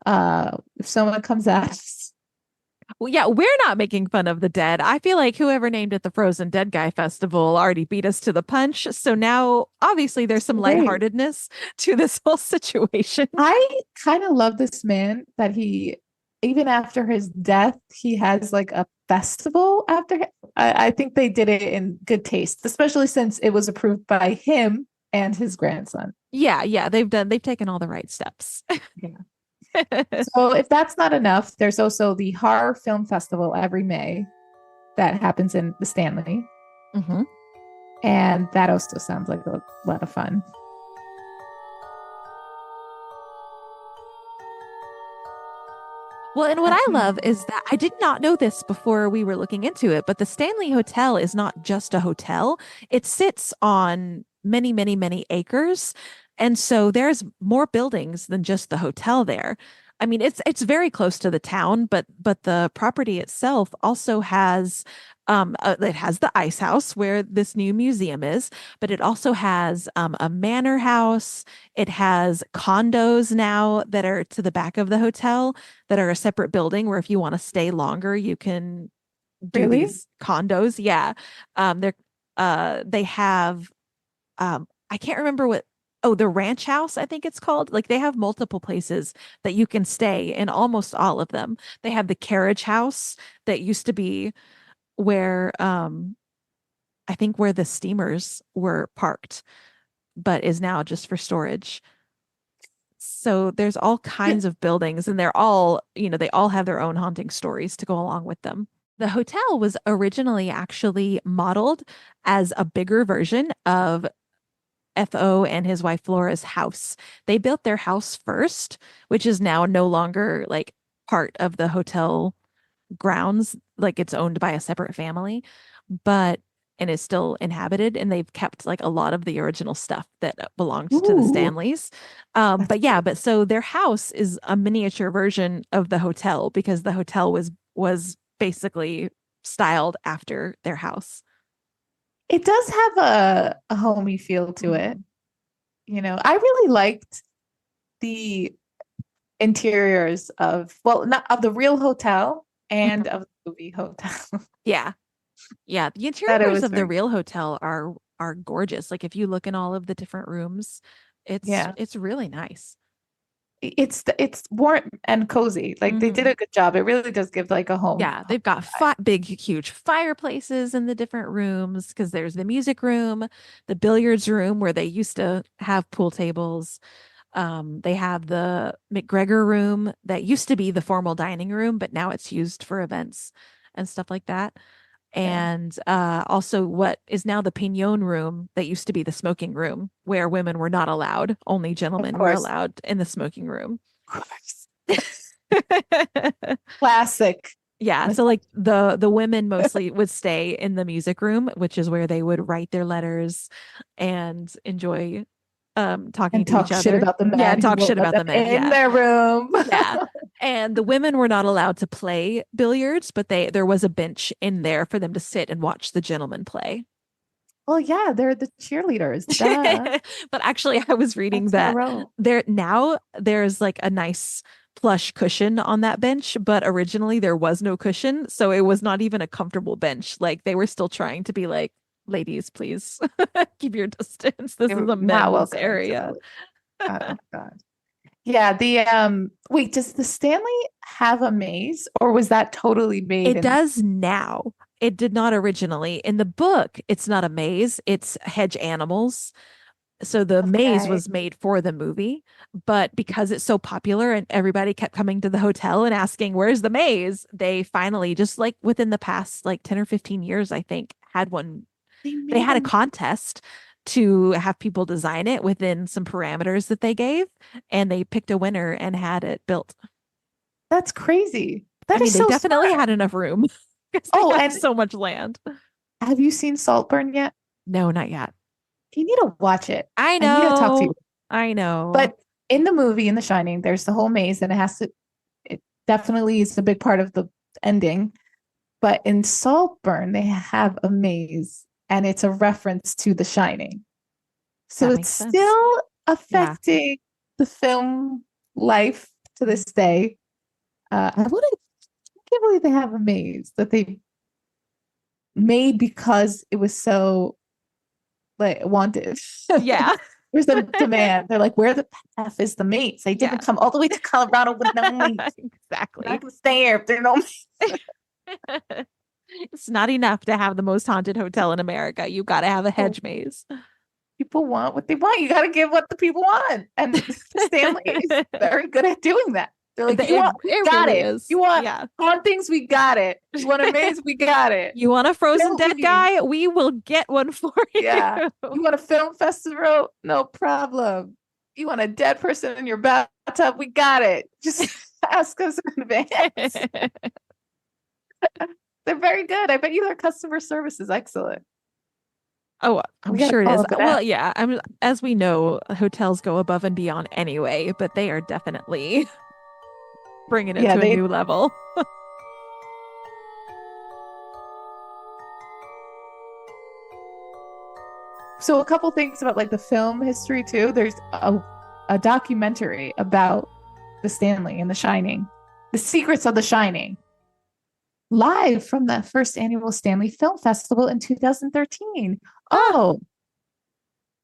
[SPEAKER 2] If someone comes at us,
[SPEAKER 1] Well, yeah, we're not making fun of the dead. I feel like whoever named it the Frozen Dead Guy Festival already beat us to the punch. So now, obviously, there's some
[SPEAKER 2] great.
[SPEAKER 1] lightheartedness to this whole situation.
[SPEAKER 2] I kind of love this man that he, even after his death, he has like a festival after him. I think they did it in good taste, especially since it was approved by him and his grandson.
[SPEAKER 1] Yeah, they've taken all the right steps.
[SPEAKER 2] Yeah. So if that's not enough, there's also the Horror Film Festival every May that happens in the Stanley.
[SPEAKER 1] hmm
[SPEAKER 2] And that also sounds like a lot of fun.
[SPEAKER 1] Well, and what I love is that I did not know this before we were looking into it, but the Stanley Hotel is not just a hotel. It sits on many, many, many acres. And so there's more buildings than just the hotel there. I mean, it's very close to the town, but the property itself also has it has the ice house where this new museum is, but it also has a manor house. It has condos now that are to the back of the hotel that are a separate building where if you want to stay longer, you can do
[SPEAKER 2] Really?
[SPEAKER 1] these condos. Yeah. They have I can't remember what the ranch house, I think it's called. Like they have multiple places that you can stay in almost all of them. They have the carriage house that used to be where I think where the steamers were parked, but is now just for storage. So there's all kinds of buildings and they're all, they all have their own haunting stories to go along with them. The hotel was originally actually modeled as a bigger version of FO and his wife Flora's house. They built their house first, which is now no longer like part of the hotel grounds, like it's owned by a separate family, but and is still inhabited and they've kept like a lot of the original stuff that belonged to the
[SPEAKER 2] Ooh,
[SPEAKER 1] Stanleys.
[SPEAKER 2] that's
[SPEAKER 1] But yeah, but so their house is a miniature version of the hotel because the hotel was basically styled after their house.
[SPEAKER 2] it does have a homey feel to it.
[SPEAKER 1] Mhm.
[SPEAKER 2] I really liked the interiors of, well, not of the real hotel and
[SPEAKER 1] Mhm.
[SPEAKER 2] of the movie hotel.
[SPEAKER 1] Yeah. Yeah, the
[SPEAKER 2] That it
[SPEAKER 1] interiors
[SPEAKER 2] was
[SPEAKER 1] of the
[SPEAKER 2] very,
[SPEAKER 1] real hotel are gorgeous. Like if you look in all of the different rooms, it's
[SPEAKER 2] yeah.
[SPEAKER 1] it's really nice.
[SPEAKER 2] It's warm and cozy. Like they did
[SPEAKER 1] Mhm.
[SPEAKER 2] a good job. It really does give like a home.
[SPEAKER 1] Yeah, they've got big, huge fireplaces in the different rooms because there's the music room, the billiards room where they used to have pool tables. They have the McGregor room that used to be the formal dining room, but now it's used for events and stuff like that.
[SPEAKER 2] Yeah,
[SPEAKER 1] And also what is now the Pignon room that used to be the smoking room where women were not allowed, only
[SPEAKER 2] of
[SPEAKER 1] gentlemen were
[SPEAKER 2] course.
[SPEAKER 1] allowed in the smoking room.
[SPEAKER 2] Of course. Classic.
[SPEAKER 1] Yeah, so like the women mostly would stay in the music room, which is where they would write their letters and enjoy. talking
[SPEAKER 2] And
[SPEAKER 1] to each
[SPEAKER 2] talk shit
[SPEAKER 1] other.
[SPEAKER 2] about the
[SPEAKER 1] Yeah,
[SPEAKER 2] men who
[SPEAKER 1] talk
[SPEAKER 2] won't
[SPEAKER 1] shit
[SPEAKER 2] let
[SPEAKER 1] about
[SPEAKER 2] them
[SPEAKER 1] the men.
[SPEAKER 2] in
[SPEAKER 1] Yeah.
[SPEAKER 2] their room.
[SPEAKER 1] Yeah. And the women were not allowed to play billiards, but there was a bench in there for them to sit and watch the gentlemen play.
[SPEAKER 2] Well, yeah, they're the cheerleaders. Duh.
[SPEAKER 1] But actually, I was reading
[SPEAKER 2] That's their
[SPEAKER 1] that
[SPEAKER 2] role.
[SPEAKER 1] there's like a nice plush cushion on that bench, but originally there was no cushion, so it was not even a comfortable bench. Like they were still trying to be like, ladies, please keep your distance. This
[SPEAKER 2] They
[SPEAKER 1] is
[SPEAKER 2] were
[SPEAKER 1] a
[SPEAKER 2] not
[SPEAKER 1] men's
[SPEAKER 2] welcome into
[SPEAKER 1] area.
[SPEAKER 2] the. Oh God. Yeah, the wait, does the Stanley have a maze or was that totally made
[SPEAKER 1] It
[SPEAKER 2] in
[SPEAKER 1] does now. It did not originally. In the book, it's not a maze, it's hedge animals. So the maze
[SPEAKER 2] okay.
[SPEAKER 1] was made for the movie, but because it's so popular and everybody kept coming to the hotel and asking, "Where's the maze?" They finally, just like within the past like 10 or 15 years, I think, had one.
[SPEAKER 2] They
[SPEAKER 1] They
[SPEAKER 2] made
[SPEAKER 1] had
[SPEAKER 2] a
[SPEAKER 1] a contest to have people design it within some parameters that they gave, and they picked a winner and had it built.
[SPEAKER 2] that's crazy.
[SPEAKER 1] I
[SPEAKER 2] That
[SPEAKER 1] mean,
[SPEAKER 2] is
[SPEAKER 1] they
[SPEAKER 2] so
[SPEAKER 1] definitely
[SPEAKER 2] smart.
[SPEAKER 1] had enough room because they
[SPEAKER 2] Oh,
[SPEAKER 1] have
[SPEAKER 2] and
[SPEAKER 1] so much land.
[SPEAKER 2] have you seen Saltburn yet?
[SPEAKER 1] No, not yet.
[SPEAKER 2] You need to watch it.
[SPEAKER 1] I
[SPEAKER 2] I need to talk to
[SPEAKER 1] know.
[SPEAKER 2] you.
[SPEAKER 1] I know.
[SPEAKER 2] But in the movie, in The Shining, there's the whole maze, and it definitely is a big part of the ending. But in Saltburn, they have a maze, and it's a reference to The Shining. So
[SPEAKER 1] That
[SPEAKER 2] it's
[SPEAKER 1] makes sense.
[SPEAKER 2] still
[SPEAKER 1] Yeah.
[SPEAKER 2] affecting the film life to this day. I can't believe they have a maze that they made because it was so like wanted.
[SPEAKER 1] Yeah.
[SPEAKER 2] There's a demand. They're like, where the F is the maze? They
[SPEAKER 1] Yeah.
[SPEAKER 2] didn't come all the way to Colorado with no maze. We're not
[SPEAKER 1] Exactly.
[SPEAKER 2] gonna stay here if there's no maze.
[SPEAKER 1] It's not enough to have the most haunted hotel in America. You got to have a hedge maze.
[SPEAKER 2] People want what they want. You got to give what the people want. And Stanley is very good at doing that. They're like, you want, we
[SPEAKER 1] It
[SPEAKER 2] got
[SPEAKER 1] really
[SPEAKER 2] it.
[SPEAKER 1] is.
[SPEAKER 2] You want
[SPEAKER 1] Yeah.
[SPEAKER 2] hauntings, we got it. You want a maze, we got it.
[SPEAKER 1] You want a frozen
[SPEAKER 2] Film
[SPEAKER 1] dead
[SPEAKER 2] league,
[SPEAKER 1] guy? We will get one for you.
[SPEAKER 2] yeah. You want a film festival? No problem. You want a dead person in your bathtub? We got it. Just ask us in advance. They're very good. I bet you their customer service is excellent.
[SPEAKER 1] Oh, I'm
[SPEAKER 2] We got to
[SPEAKER 1] sure it is.
[SPEAKER 2] follow it
[SPEAKER 1] Well,
[SPEAKER 2] out.
[SPEAKER 1] yeah, as we know, hotels go above and beyond anyway, but they are definitely bringing it
[SPEAKER 2] Yeah,
[SPEAKER 1] to a
[SPEAKER 2] they.
[SPEAKER 1] new level.
[SPEAKER 2] So a couple things about like the film history too. There's a documentary about the Stanley and The Shining, the secrets of The Shining, live from the first annual Stanley Film Festival in 2013.
[SPEAKER 1] Ah,
[SPEAKER 2] Oh,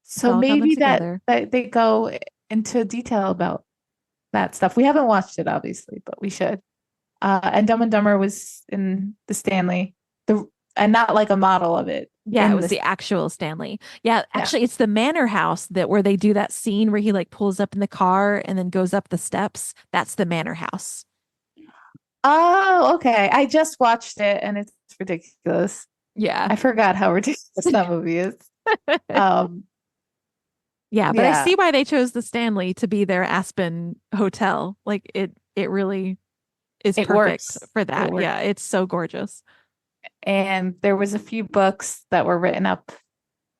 [SPEAKER 1] it's
[SPEAKER 2] so
[SPEAKER 1] all coming
[SPEAKER 2] maybe
[SPEAKER 1] together.
[SPEAKER 2] that they go into detail about that stuff. We haven't watched it obviously, but we should. And Dumb and Dumber was in the Stanley, the and not like a model of it
[SPEAKER 1] Yeah, it
[SPEAKER 2] in
[SPEAKER 1] was
[SPEAKER 2] this.
[SPEAKER 1] the actual Stanley. Yeah,
[SPEAKER 2] Yeah.
[SPEAKER 1] actually, it's the manor house that where they do that scene where he like pulls up in the car and then goes up the steps. That's the manor house.
[SPEAKER 2] Oh, okay. I just watched it and it's ridiculous.
[SPEAKER 1] Yeah.
[SPEAKER 2] I forgot how ridiculous that movie is. Um,
[SPEAKER 1] Yeah, but I
[SPEAKER 2] yeah,
[SPEAKER 1] see why they chose the Stanley to be their Aspen hotel. Like it really is
[SPEAKER 2] it
[SPEAKER 1] perfect
[SPEAKER 2] works.
[SPEAKER 1] for
[SPEAKER 2] It
[SPEAKER 1] that.
[SPEAKER 2] works.
[SPEAKER 1] Yeah, it's so gorgeous.
[SPEAKER 2] And there was a few books that were written up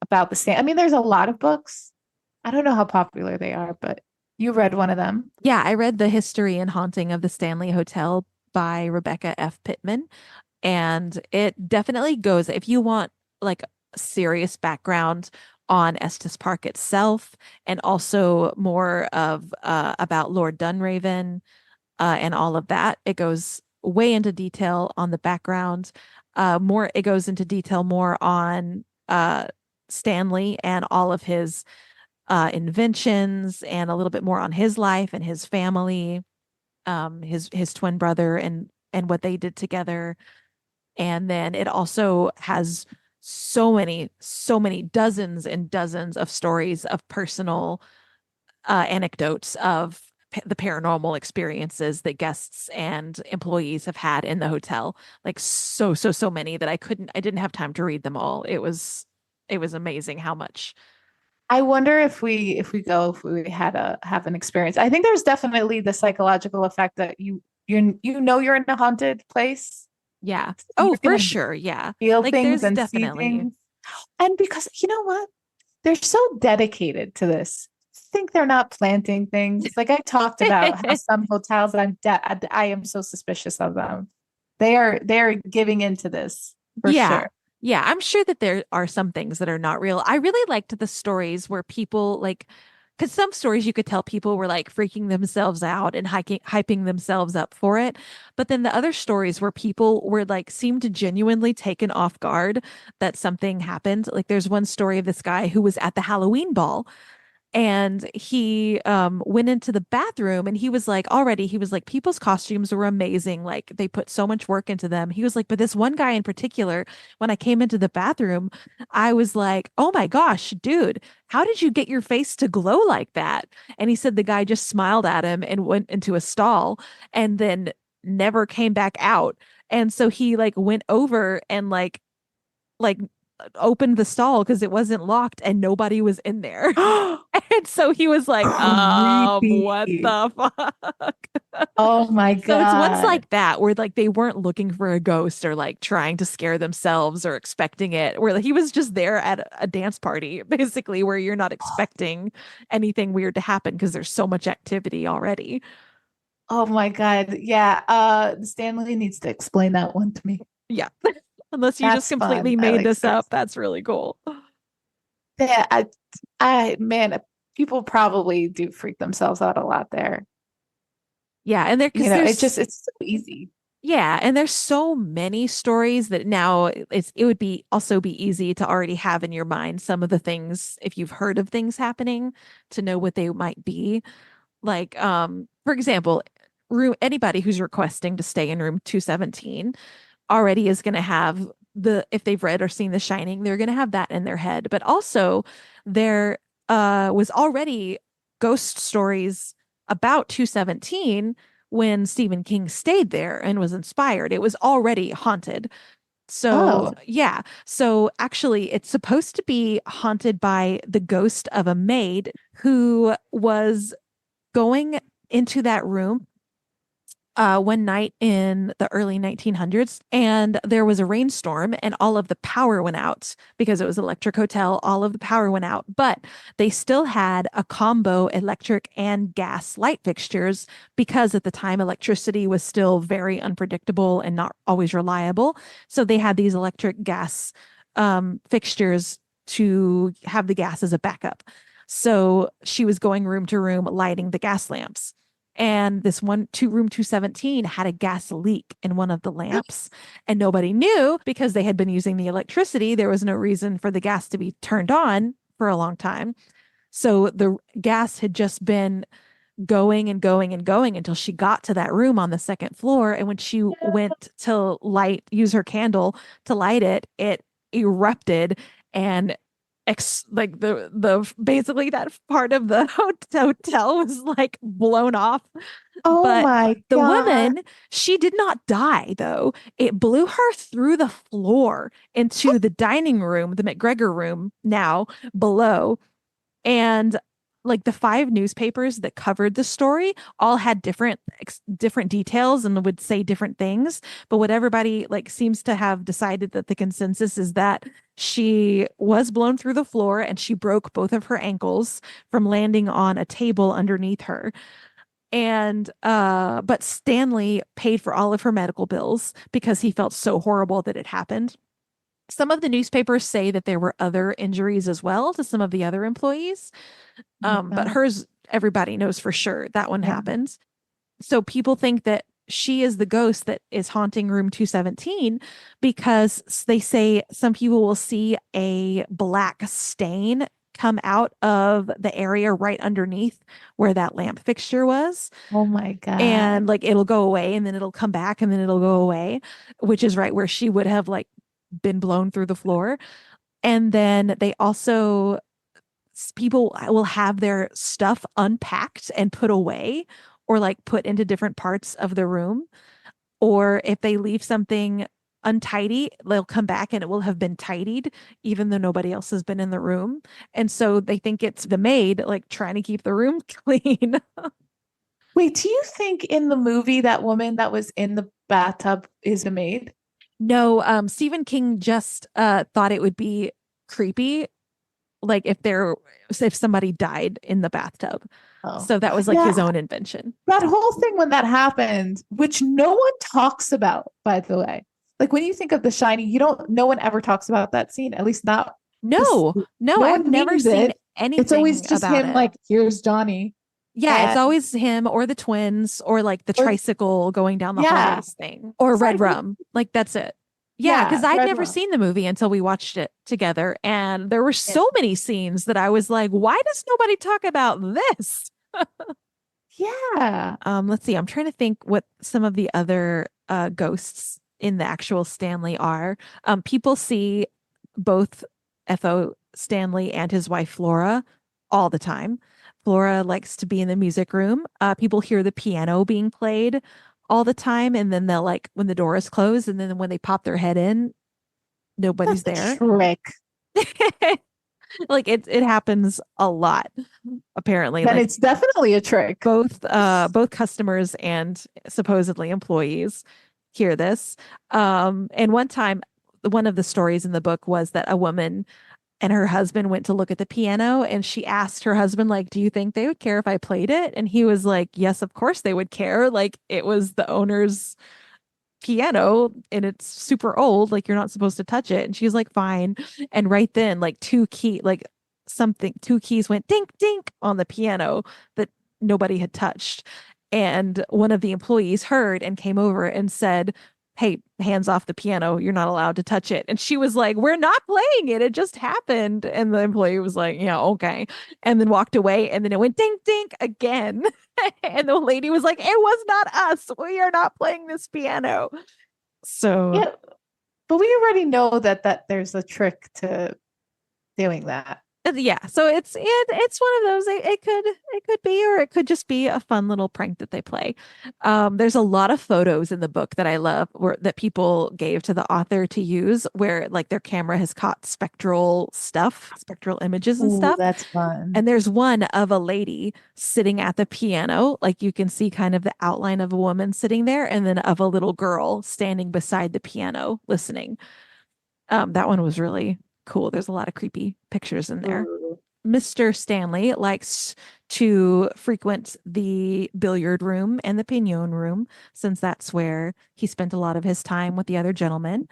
[SPEAKER 2] about the stand. I mean, there's a lot of books. I don't know how popular they are, but you read one of them.
[SPEAKER 1] Yeah, I read The History and Haunting of the Stanley Hotel by Rebecca F. Pittman, and it definitely goes if you want like serious background on Estes Park itself and also more of about Lord Dunraven and all of that. It goes way into detail on the background. More, it goes into detail more on Stanley and all of his inventions, and a little bit more on his life and his family, his twin brother and what they did together. And then it also has so many dozens and dozens of stories of personal anecdotes of the paranormal experiences that guests and employees have had in the hotel. Like so many that I didn't have time to read them all. It was amazing how much.
[SPEAKER 2] I wonder if we had a have an experience. I think there's definitely the psychological effect that you know you're in a haunted place.
[SPEAKER 1] Yeah.
[SPEAKER 2] So
[SPEAKER 1] Oh,
[SPEAKER 2] you're
[SPEAKER 1] for
[SPEAKER 2] gonna
[SPEAKER 1] sure. Yeah.
[SPEAKER 2] feel
[SPEAKER 1] Like
[SPEAKER 2] things
[SPEAKER 1] there's
[SPEAKER 2] and see
[SPEAKER 1] definitely.
[SPEAKER 2] things. And because you know what? They're so dedicated to this. think they're not planting things. Like I talked about how some hotels I am so suspicious of them. They are giving into this for
[SPEAKER 1] Yeah.
[SPEAKER 2] sure.
[SPEAKER 1] Yeah, I'm sure that there are some things that are not real. I really liked the stories where people like, because some stories you could tell people were like freaking themselves out and hyping themselves up for it. But then the other stories where people were like, seemed genuinely taken off guard that something happened. Like there's one story of this guy who was at the Halloween ball and he went into the bathroom and he was like people's costumes were amazing, like they put so much work into them. He was like, but this one guy in particular, when I came into the bathroom, I was like, oh my gosh, dude, how did you get your face to glow like that? And he said the guy just smiled at him and went into a stall and then never came back out. And so he like went over and like opened the stall because it wasn't locked and nobody was in there. And so he was like, what
[SPEAKER 2] Creepy.
[SPEAKER 1] the fuck?
[SPEAKER 2] Oh my
[SPEAKER 1] So it's ones
[SPEAKER 2] God.
[SPEAKER 1] like that where like they weren't looking for a ghost or like trying to scare themselves or expecting it, where like, he was just there at a dance party, basically, where you're not expecting anything weird to happen because there's so much activity already.
[SPEAKER 2] Oh my God. Yeah. Stanley needs to explain that one to me.
[SPEAKER 1] Yeah. Unless you just
[SPEAKER 2] That's fun.
[SPEAKER 1] completely
[SPEAKER 2] I
[SPEAKER 1] made
[SPEAKER 2] like
[SPEAKER 1] this up.
[SPEAKER 2] stories.
[SPEAKER 1] That's really cool.
[SPEAKER 2] Yeah, man, people probably do freak themselves out a lot there.
[SPEAKER 1] Yeah. And there, because there's
[SPEAKER 2] It's so easy.
[SPEAKER 1] Yeah, and there's so many stories that now it would be also be easy to already have in your mind some of the things if you've heard of things happening to know what they might be. Like for example, room anybody who's requesting to stay in room 217 already is going to have the if they've read or seen The Shining, they're going to have that in their head. But also there was already ghost stories about 217 when Stephen King stayed there and was inspired. It was already haunted. So,
[SPEAKER 2] Oh,
[SPEAKER 1] yeah. So, actually, it's supposed to be haunted by the ghost of a maid who was going into that room one night in the early 1900s, and there was a rainstorm, and all of the power went out because it was electric hotel. All of the power went out, but they still had a combo electric and gas light fixtures because at the time electricity was still very unpredictable and not always reliable. So they had these electric gas fixtures to have the gas as a backup. So she was going room to room lighting the gas lamps, and this one two room 217 had a gas leak in one of the lamps, and nobody knew because they had been using the electricity. There was no reason for the gas to be turned on for a long time, so the gas had just been going and going and going until she got to that room on the second floor. And when she went to use her candle to light it, it erupted and like the basically that part of the hotel was like blown off.
[SPEAKER 2] oh
[SPEAKER 1] But
[SPEAKER 2] my
[SPEAKER 1] the
[SPEAKER 2] God.
[SPEAKER 1] woman, she did not die though. It blew her through the floor into the dining room, the McGregor room now below. And like the five newspapers that covered the story all had different details and would say different things, but what everybody like seems to have decided that the consensus is that she was blown through the floor and she broke both of her ankles from landing on a table underneath her. And but Stanley paid for all of her medical bills because he felt so horrible that it happened. Some of the newspapers say that there were other injuries as well to some of the other employees,
[SPEAKER 2] Oh my
[SPEAKER 1] but
[SPEAKER 2] God.
[SPEAKER 1] hers, everybody knows for sure that one
[SPEAKER 2] Yeah.
[SPEAKER 1] happens. So people think that she is the ghost that is haunting room 217 because they say some people will see a black stain come out of the area right underneath where that lamp fixture was.
[SPEAKER 2] Oh my God.
[SPEAKER 1] And like it'll go away and then it'll come back and then it'll go away, which is right where she would have like been blown through the floor. And then they also people will have their stuff unpacked and put away or like put into different parts of the room. Or if they leave something untidy, they'll come back and it will have been tidied, even though nobody else has been in the room. And so they think it's the maid like trying to keep the room clean.
[SPEAKER 2] Wait, do you think in the movie that woman that was in the bathtub is a maid?
[SPEAKER 1] No, Stephen King just thought it would be creepy like if somebody died in the bathtub.
[SPEAKER 2] Oh,
[SPEAKER 1] So that was like his
[SPEAKER 2] yeah.
[SPEAKER 1] own invention.
[SPEAKER 2] That whole thing when that happened, which no one talks about, by the way. Like when you think of The Shining, no one ever talks about that scene, at least not this.
[SPEAKER 1] No, no,
[SPEAKER 2] No
[SPEAKER 1] I've
[SPEAKER 2] one
[SPEAKER 1] never
[SPEAKER 2] means
[SPEAKER 1] seen
[SPEAKER 2] it. It's always
[SPEAKER 1] anything
[SPEAKER 2] just
[SPEAKER 1] about
[SPEAKER 2] him,
[SPEAKER 1] it.
[SPEAKER 2] like, here's Johnny.
[SPEAKER 1] Yeah, it's
[SPEAKER 2] And,
[SPEAKER 1] always him or the twins or like the
[SPEAKER 2] or,
[SPEAKER 1] tricycle going down the
[SPEAKER 2] yeah.
[SPEAKER 1] hallways thing or
[SPEAKER 2] Sorry,
[SPEAKER 1] red rum. Like that's it. Yeah, because
[SPEAKER 2] yeah,
[SPEAKER 1] I'd
[SPEAKER 2] Red
[SPEAKER 1] never
[SPEAKER 2] Rum.
[SPEAKER 1] seen the movie until we watched it together. And there were
[SPEAKER 2] Yeah.
[SPEAKER 1] so many scenes that I was like, why does nobody talk about this?
[SPEAKER 2] Yeah.
[SPEAKER 1] Let's see. I'm trying to think what some of the other ghosts in the actual Stanley are. People see both F.O. Stanley and his wife Flora all the time. Flora likes to be in the music room. People hear the piano being played all the time, and then they'll like when the door is closed, and then when they pop their head in, nobody's
[SPEAKER 2] That's a
[SPEAKER 1] there.
[SPEAKER 2] trick.
[SPEAKER 1] Like it happens a lot, apparently.
[SPEAKER 2] Then
[SPEAKER 1] Like
[SPEAKER 2] it's definitely a trick.
[SPEAKER 1] both customers and supposedly employees hear this. And one time, one of the stories in the book was that a woman and her husband went to look at the piano, and she asked her husband, like, do you think they would care if I played it? And he was like, yes, of course they would care. Like it was the owner's piano and it's super old, like you're not supposed to touch it. And she's like, fine. And right then, like two keys went dink dink on the piano that nobody had touched. And one of the employees heard and came over and said, hey, hands off the piano, you're not allowed to touch it. And she was like, we're not playing it, it just happened. And the employee was like, yeah, okay. And then walked away, and then it went dink dink again. And the lady was like, it was not us, we are not playing this piano. So
[SPEAKER 2] Yeah, but we already know that there's a trick to doing that.
[SPEAKER 1] yeah, so it's one of those. It could be, or it could just be a fun little prank that they play. There's a lot of photos in the book that I love, that people gave to the author to use, where like their camera has caught spectral images and
[SPEAKER 2] Ooh,
[SPEAKER 1] stuff.
[SPEAKER 2] that's fun.
[SPEAKER 1] And there's one of a lady sitting at the piano, like you can see kind of the outline of a woman sitting there, and then of a little girl standing beside the piano listening. That one was really cool. There's a lot of creepy pictures in there.
[SPEAKER 2] Ooh.
[SPEAKER 1] Mr. Stanley likes to frequent the billiard room and the pinon room, since that's where he spent a lot of his time with the other gentlemen.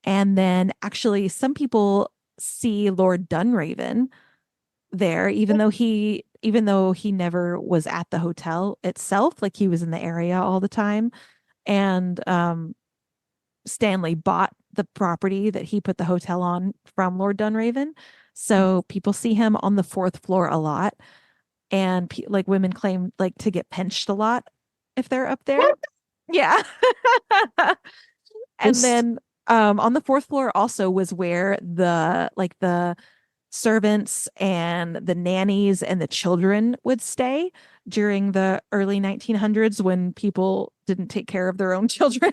[SPEAKER 1] And then actually some people see Lord Dunraven there, even though he never was at the hotel itself, like he was in the area all the time. And Stanley bought the property that he put the hotel on from Lord Dunraven. So people see him on the fourth floor a lot. And like women claim like to get pinched a lot if they're up there.
[SPEAKER 2] What?
[SPEAKER 1] Yeah. And
[SPEAKER 2] Just
[SPEAKER 1] then on the fourth floor also was where the servants and the nannies and the children would stay during the early 1900s when people didn't take care of their own children.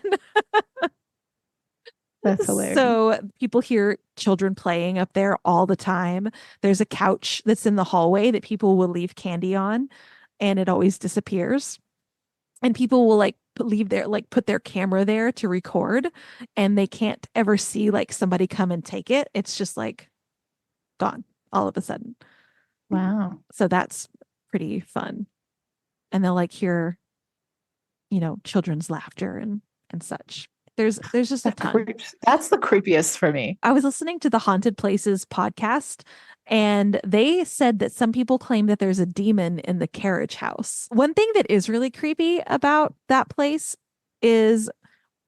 [SPEAKER 2] that's hilarious.
[SPEAKER 1] So people hear children playing up there all the time. There's a couch that's in the hallway that people will leave candy on, and it always disappears. And people will like put their camera there to record, and they can't ever see like somebody come and take it. It's just like gone all of a sudden.
[SPEAKER 2] Wow.
[SPEAKER 1] So that's pretty fun. And they'll like hear, children's laughter and such. There's just a ton.
[SPEAKER 2] That's the creepiest for me.
[SPEAKER 1] I was listening to the Haunted Places podcast, and they said that some people claim that there's a demon in the carriage house. One thing that is really creepy about that place is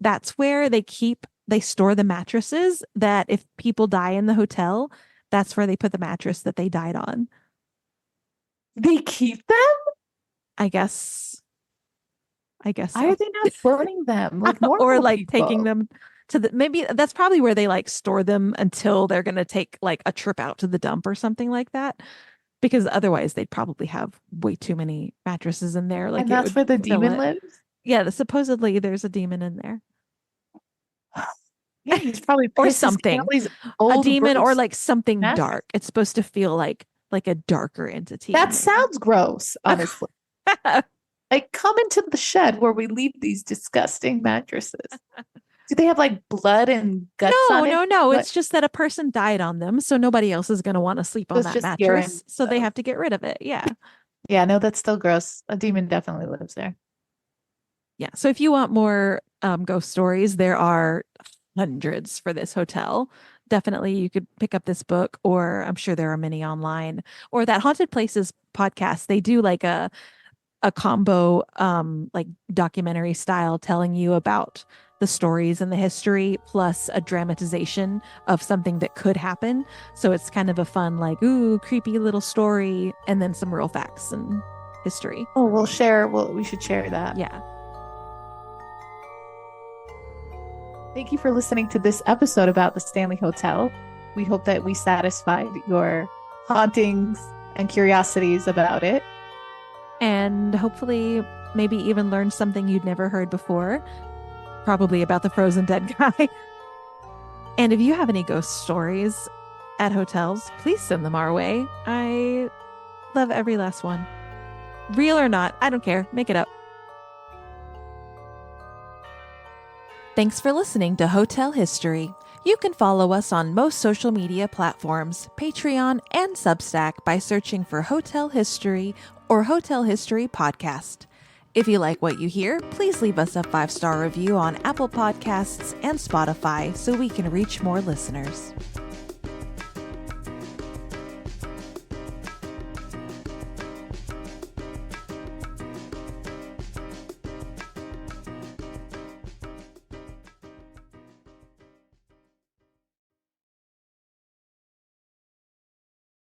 [SPEAKER 1] that's where they store the mattresses, that if people die in the hotel, that's where they put the mattress that they died on.
[SPEAKER 2] They keep them?
[SPEAKER 1] I guess
[SPEAKER 2] Why are
[SPEAKER 1] so.
[SPEAKER 2] they not burning them like
[SPEAKER 1] Or
[SPEAKER 2] normal
[SPEAKER 1] like taking
[SPEAKER 2] people?
[SPEAKER 1] them to maybe that's probably where they like store them until they're going to take like a trip out to the dump or something like that, because otherwise they'd probably have way too many mattresses in there, like
[SPEAKER 2] And
[SPEAKER 1] it
[SPEAKER 2] that's
[SPEAKER 1] would
[SPEAKER 2] where the
[SPEAKER 1] fill
[SPEAKER 2] demon
[SPEAKER 1] it.
[SPEAKER 2] lives?
[SPEAKER 1] Yeah, supposedly there's a demon in there.
[SPEAKER 2] Yeah, he's probably
[SPEAKER 1] Or
[SPEAKER 2] pissed he's getting all
[SPEAKER 1] something.
[SPEAKER 2] these
[SPEAKER 1] A
[SPEAKER 2] old
[SPEAKER 1] demon, or
[SPEAKER 2] gross
[SPEAKER 1] like something
[SPEAKER 2] mattresses.
[SPEAKER 1] dark. It's supposed to feel like a darker entity in
[SPEAKER 2] That
[SPEAKER 1] there.
[SPEAKER 2] sounds gross, honestly. Like, come into the shed where we leave these disgusting mattresses. Do they have like blood and guts
[SPEAKER 1] No,
[SPEAKER 2] on it?
[SPEAKER 1] no, no.
[SPEAKER 2] What?
[SPEAKER 1] It's just that a person died on them, so nobody else is going to want to sleep
[SPEAKER 2] So
[SPEAKER 1] on
[SPEAKER 2] it's
[SPEAKER 1] that
[SPEAKER 2] just
[SPEAKER 1] mattress.
[SPEAKER 2] urine
[SPEAKER 1] So they
[SPEAKER 2] stuff.
[SPEAKER 1] have to get rid of it. Yeah.
[SPEAKER 2] Yeah, no, that's still gross. A demon definitely lives there.
[SPEAKER 1] Yeah. So if you want more ghost stories, there are hundreds for this hotel. Definitely you could pick up this book, or I'm sure there are many online, or that Haunted Places podcast. They do like a combo like documentary style telling you about the stories and the history plus a dramatization of something that could happen. So it's kind of a fun like ooh creepy little story and then some real facts and history.
[SPEAKER 2] Oh, we'll share. Well, we should share that.
[SPEAKER 1] Yeah.
[SPEAKER 2] Thank you for listening to this episode about the Stanley Hotel. We hope that we satisfied your hauntings and curiosities about it.
[SPEAKER 1] And hopefully maybe even learn something you'd never heard before, probably about the frozen dead guy. And if you have any ghost stories at hotels, please send them our way. I love every last one. Real or not, I don't care. Make it up. Thanks for listening to Hotel History. You can follow us on most social media platforms, Patreon, and Substack by searching for Hotel History or Hotel History Podcast. If you like what you hear, please leave us a 5-star review on Apple Podcasts and Spotify so we can reach more listeners.